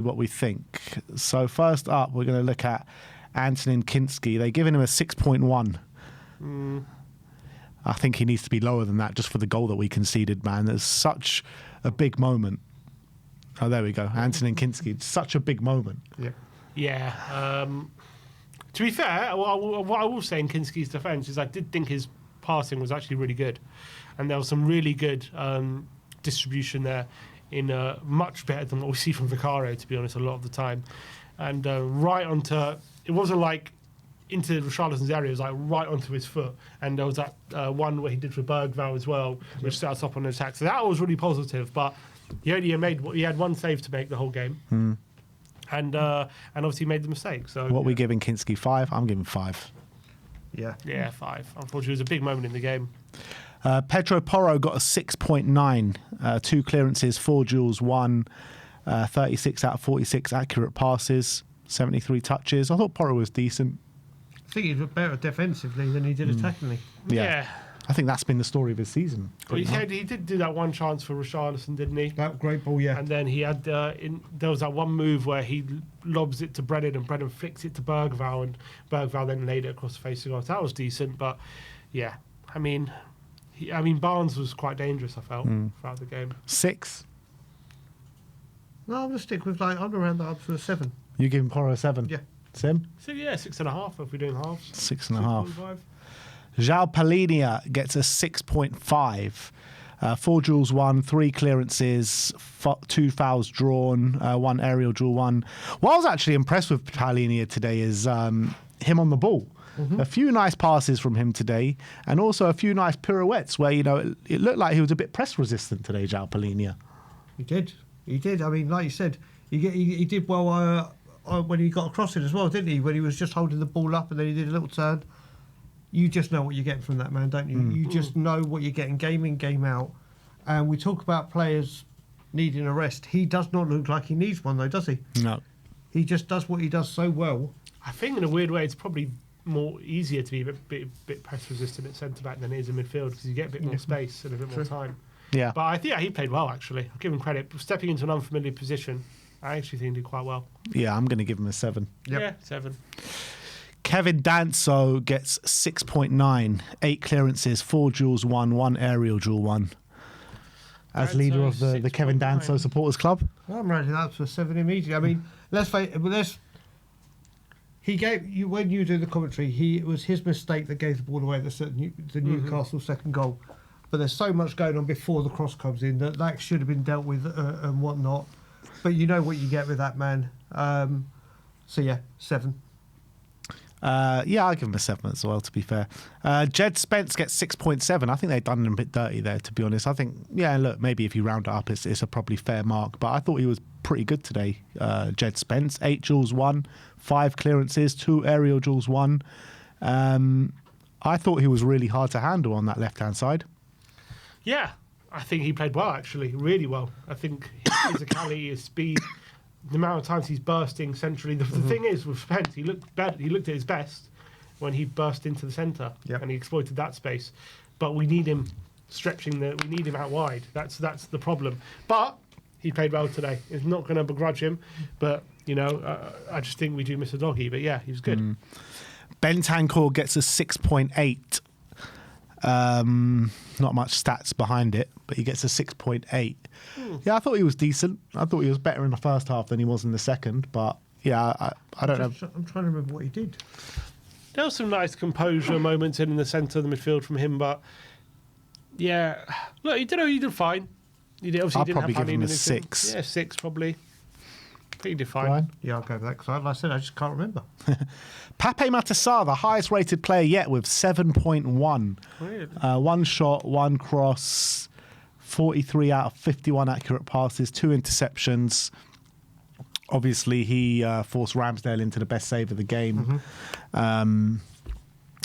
what we think. So first up, we're going to look at Antonin Kinski. They're giving him a 6.1. I think he needs to be lower than that just for the goal that we conceded, man. There's such a big moment. Oh, there we go. Antonin Kinski. Such a big moment. Yeah. To be fair, what I will say in Kinski's defence is I did think his passing was actually really good. And there was some really good distribution there, in much better than what we see from Vicario, to be honest, a lot of the time. And right onto, it wasn't like into Richarlison's area, it was like right onto his foot. And there was that one where he did for Bergvall as well, which set us up on an attack. So that was really positive, but he had one save to make the whole game. And obviously made the mistake. So what are we giving Kinski? 5? I'm giving 5. Yeah, 5. Unfortunately, it was a big moment in the game. Pedro Porro got a 6.9. 2 clearances, 4 duels, 1. 36 out of 46 accurate passes, 73 touches. I thought Porro was decent. I think he was better defensively than he did attackingly. Yeah. I think that's been the story of his season. Well, he did do that one chance for Richarlison, didn't he? That great ball, yeah. And then he had there was that one move where he lobs it to Brennan and Brennan flicks it to Bergvall, and Bergvall then laid it across the face of the goal. That was decent, but yeah, I mean Barnes was quite dangerous, I felt, throughout the game. 6. No, I'm going to stick with, I'm around that up to a 7. You giving Porro a 7? Yeah. Sim? So yeah, 6.5 if we're doing halves. 6.5. João Palhinha gets a 6.5. 4 duels, 1, 3 clearances, 2 fouls drawn, 1 aerial duel, 1. What I was actually impressed with Palhinha today is him on the ball. A few nice passes from him today, and also a few nice pirouettes where, it looked like he was a bit press resistant today, João Palhinha. He did. I mean, like you said, he did well when he got across it as well, didn't he? When he was just holding the ball up and then he did a little turn. You just know what you're getting from that man, don't you? You just know what you're getting game in, game out. And we talk about players needing a rest. He does not look like he needs one, though, does he? No. He just does what he does so well. I think in a weird way it's probably more easier to be a bit press resistant at centre back than it is in midfield, because you get a bit more space and a bit more time. Yeah. But I think he played well, actually. I'll give him credit. Stepping into an unfamiliar position, I actually think he did quite well. Yeah, I'm going to give him a 7. Yep. Yeah, 7. Kevin Danso gets 6.9. 8 clearances, 4 duels, 1 aerial duel, 1. As leader of the Kevin Danso supporters club. Well, I'm rounding up to a 7 immediately. I mean, he gave you, when you do the commentary, it was his mistake that gave the ball away, the Newcastle second goal. But there's so much going on before the cross comes in that should have been dealt with and whatnot. But you know what you get with that man. So yeah, 7. Yeah, I'll give him a 7 as well, to be fair. Jed Spence gets 6.7. I think they've done him a bit dirty there, to be honest. I think, yeah, look, maybe if you round it up, it's a probably fair mark. But I thought he was pretty good today, Jed Spence. 8 duels, 1, 5 clearances, 2 aerial duels, 1. I thought he was really hard to handle on that left-hand side. Yeah, I think he played well, actually, really well. I think his physicality, his speed, the amount of times he's bursting centrally. The thing is, with Spence, he looked at his best when he burst into the centre, and he exploited that space. But we need him we need him out wide. That's the problem. But he played well today. It's not going to begrudge him, but I just think we do miss a doggy. But yeah, he was good. Bentancur gets a 6.8. Not much stats behind it, but he gets a 6.8. Yeah, I thought he was decent. I thought he was better in the first half than he was in the second, but yeah, I don't know. I'm trying to remember what he did. There were some nice composure moments in the centre of the midfield from him, but yeah, look, he did fine. I'll probably give him a 6. Yeah, 6 probably. He did fine. Yeah, I'll go with that, because like I said, I just can't remember. Pape Matar, the highest rated player yet, with 7.1. Really? 1 shot, 1 cross, 43 out of 51 accurate passes, 2 interceptions. Obviously, he forced Ramsdale into the best save of the game.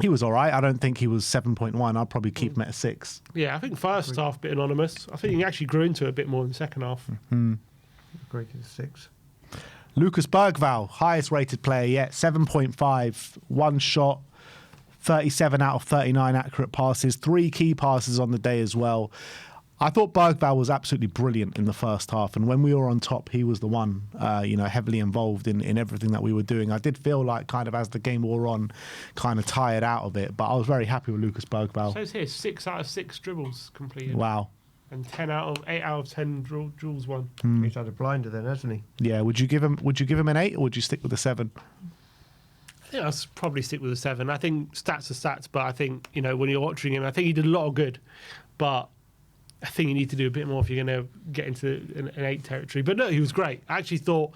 He was all right. I don't think he was 7.1. I'd probably keep him at a 6. Yeah, I think first half, a bit anonymous. I think he actually grew into it a bit more in the second half. Agreed to the 6. Lucas Bergvall, highest rated player yet, 7.5, 1 shot, 37 out of 39 accurate passes, 3 key passes on the day as well. I thought Bergvall was absolutely brilliant in the first half, and when we were on top, he was the one, heavily involved in everything that we were doing. I did feel like kind of as the game wore on, kind of tired out of it, but I was very happy with Lucas Bergvall. So it's here 6 out of 6 dribbles completed. Wow. And 8 out of 10 duels won. He's had a blinder then, hasn't he? Yeah. Would you give him an 8, or would you stick with a 7? I think I'll probably stick with a 7. I think stats are stats, but I think, when you're watching him, I think he did a lot of good, but I think you need to do a bit more if you're going to get into an 8 territory. But no, he was great. I actually thought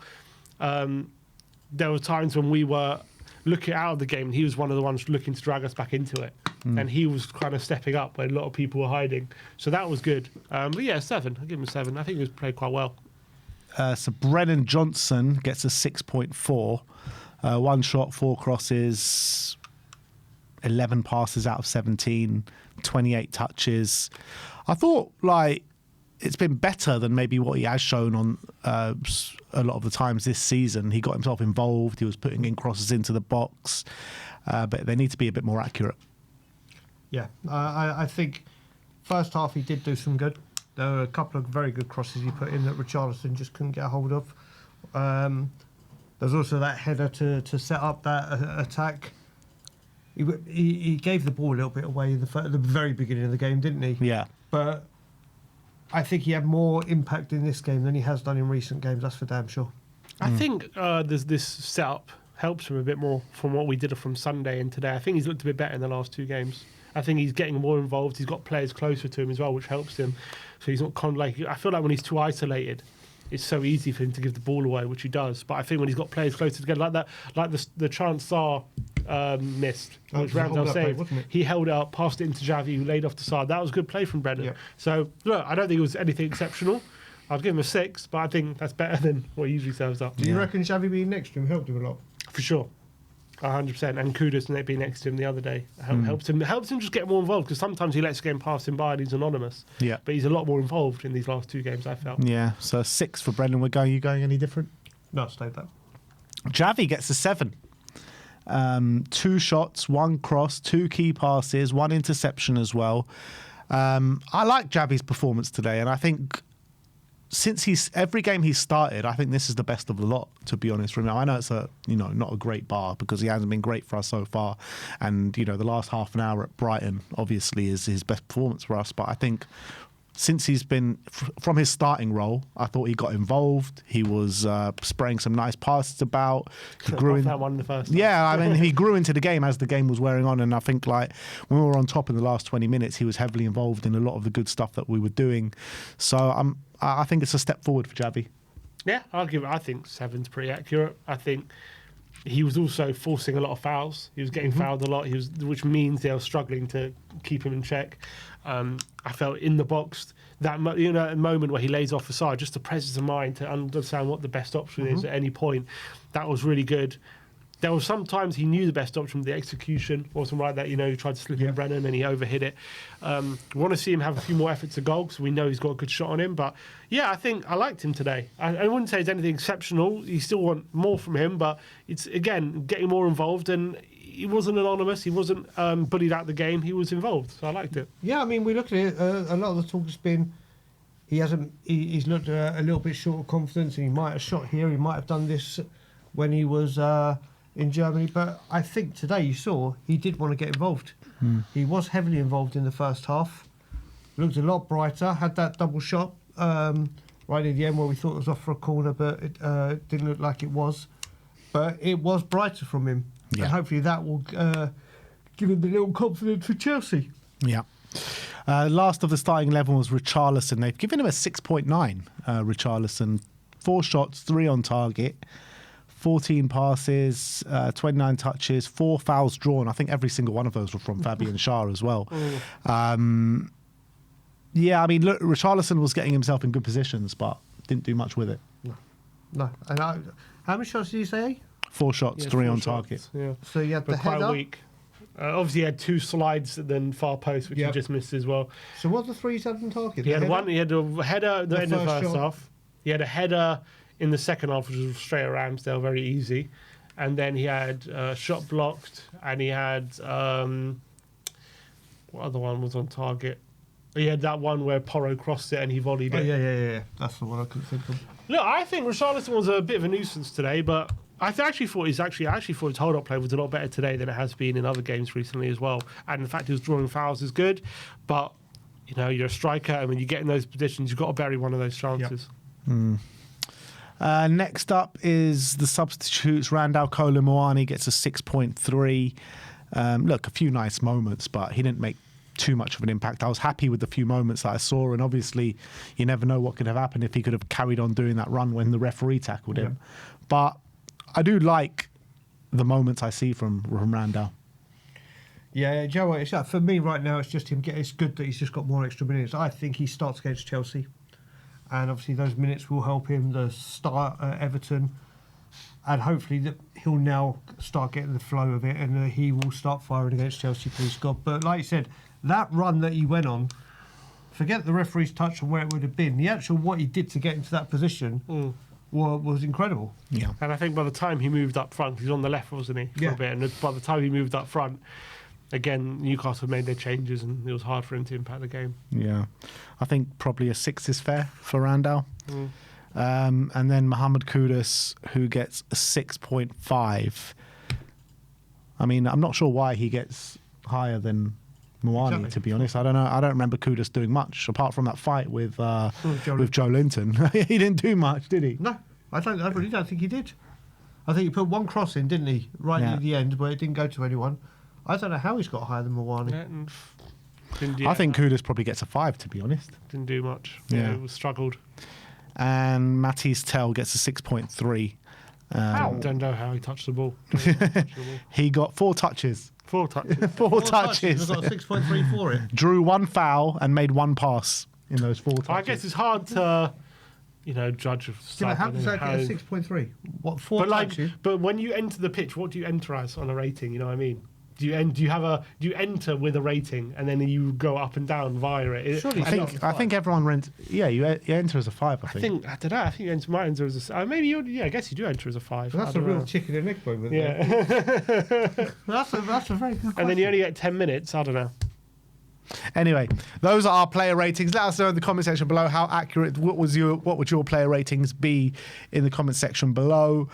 there were times when we were looking out of the game and he was one of the ones looking to drag us back into it. And he was kind of stepping up when a lot of people were hiding. So that was good. But yeah, 7. I'll give him a 7. I think he was played quite well. So Brennan Johnson gets a 6.4. 1 shot, 4 crosses, 11 passes out of 17, 28 touches. I thought, it's been better than maybe what he has shown on a lot of the times this season. He got himself involved. He was putting in crosses into the box. But they need to be a bit more accurate. Yeah, I think first half he did do some good. There were a couple of very good crosses he put in that Richarlison just couldn't get a hold of. There's also that header to set up that attack. He gave the ball a little bit away at the very beginning of the game, didn't he? Yeah. But I think he had more impact in this game than he has done in recent games, that's for damn sure. I think this setup helps him a bit more from what we did from Sunday and today. I think he's looked a bit better in the last 2 games. I think he's getting more involved. He's got players closer to him as well, which helps him. So he's not I feel like when he's too isolated, it's so easy for him to give the ball away, which he does. But I think when he's got players closer together, like that, like the chance Sarr missed, which Ramsdale saved, he held it up, passed it into Xavi, who laid off the side. That was good play from Brennan. Yeah. So look, I don't think it was anything exceptional. I'd give him a 6, but I think that's better than what he usually serves up. Do you reckon Xavi being next to him helped him a lot? For sure. 100%, and kudos to being next to him the other day. Helps him just get more involved, because sometimes he lets the game pass him by and he's anonymous. Yeah. But he's a lot more involved in these last 2 games, I felt. Yeah, so 6 for Brendan. You going any different? No, I stayed that. Xavi gets a 7. 2 shots, 1 cross, 2 key passes, 1 interception as well. I like Xavi's performance today, and I think since every game he's started, I think this is the best of the lot, to be honest. I know it's not a great bar, because he hasn't been great for us so far, and the last half an hour at Brighton obviously is his best performance for us. But I think since he's been from his starting role, I thought he got involved. He was spraying some nice passes about. He grew in that one in the first. Yeah, I mean, he grew into the game as the game was wearing on, and I think when we were on top in the last 20 minutes, he was heavily involved in a lot of the good stuff that we were doing. So I think it's a step forward for Xavi. Yeah, I think 7's pretty accurate. I think he was also forcing a lot of fouls. He was getting fouled a lot, which means they were struggling to keep him in check. I felt in the box, that moment where he lays off the side, just the presence of mind to understand what the best option is at any point, that was really good. There were some times he knew the best option, the execution wasn't right, that he tried to slip in Brennan and he overhit it. We want to see him have a few more efforts to goal, because we know he's got a good shot on him. But yeah, I think I liked him today. I wouldn't say it's anything exceptional. You still want more from him, but it's, again, getting more involved. And he wasn't anonymous. He wasn't bullied out the game. He was involved. So I liked it. Yeah, I mean, we looked at it. A lot of the talk has been he's looked a little bit short of confidence, and he might have shot here. He might have done this when he was in Germany. But I think today you saw he did want to get involved. He was heavily involved in the first half. Looked a lot brighter. Had that double shot right at the end where we thought it was off for a corner, but it didn't look like it was. But it was brighter from him. Yeah. And hopefully that will give him the little confidence for Chelsea. Yeah. Last of the starting 11 was Richarlison. They've given him a 6.9. Richarlison, 4 shots, 3 on target, 14 passes, 29 touches, 4 fouls drawn. I think every single one of those were from Fabian Schär as well. Yeah, I mean, look, Richarlison was getting himself in good positions, but didn't do much with it. No. And how many shots did you say? 4 shots, 3 on target. Yeah. So you had But the quite header. weak. Obviously, he had 2 slides and then far post, which he just missed as well. So what are the 3 he's had on target? He The had header? He had a header at the end of the first first shot. half. He had a header in the second half, which was straight at Ramsdale, very easy. And then he had shot blocked, and he had what other one was on target? He had that one where Porro crossed it and he volleyed Oh, it. yeah. That's the one I couldn't think of. Look, I think Richarlison was a bit of a nuisance today, but I actually thought his hold-up play was a lot better today than it has been in other games recently as well. And the fact he was drawing fouls is good, but you're a striker, and when you get in those positions, you've got to bury one of those chances. Yep. Next up is the substitutes. Randall Kolo Muani gets a 6.3. Look, a few nice moments, but he didn't make too much of an impact. I was happy with the few moments that I saw, and obviously you never know what could have happened if he could have carried on doing that run when the referee tackled him. But I do like the moments I see from Randall. Yeah, Joe, it's for me right now. It's just him. It's good that he's just got more extra minutes. I think he starts against Chelsea, and obviously those minutes will help him. The start at Everton, and hopefully that he'll now start getting the flow of it, and he will start firing against Chelsea. Please God. But like you said, that run that he went on, forget the referee's touch and where it would have been. The actual what he did to get into that position was incredible. Yeah, and I think by the time he moved up front, he's on the left, wasn't he, for a bit? And by the time he moved up front, again, Newcastle made their changes, and it was hard for him to impact the game. Yeah, I think probably a 6 is fair for Randall. And then Mohamed Kudus, who gets a 6.5. I mean, I'm not sure why he gets higher than Muani, to be honest. I don't know. I don't remember Kudus doing much apart from that fight with Joe Linton. He didn't do much, did he? No, I really don't think he did. I think he put one cross in, didn't he? Right near the end, where it didn't go to anyone. I don't know how he's got higher than Muani. I think Kudus probably gets a 5, to be honest. Didn't do much. Yeah, it was struggled. And Matisse Tell gets a 6.3. I don't know how he touched the ball. He got 4 touches. 4 touches. Four touches. He's got a 6.3 for it. Drew 1 foul and made 1 pass in those 4 touches. I guess it's hard to, judge. How does that get a 6.3? What, 4 touches? But when you enter the pitch, what do you enter as on a rating? You know what I mean? Do you enter with a rating and then you go up and down via it? Surely I think everyone rents. Yeah, you enter as a 5. I think. I don't know. I think you might enter as a. Maybe I guess you do enter as a 5. That's a real chicken and egg moment. Yeah. that's a very good question. And then you only get 10 minutes. I don't know. Anyway, those are our player ratings. Let us know in the comment section below how accurate. What would your player ratings be in the comment section below?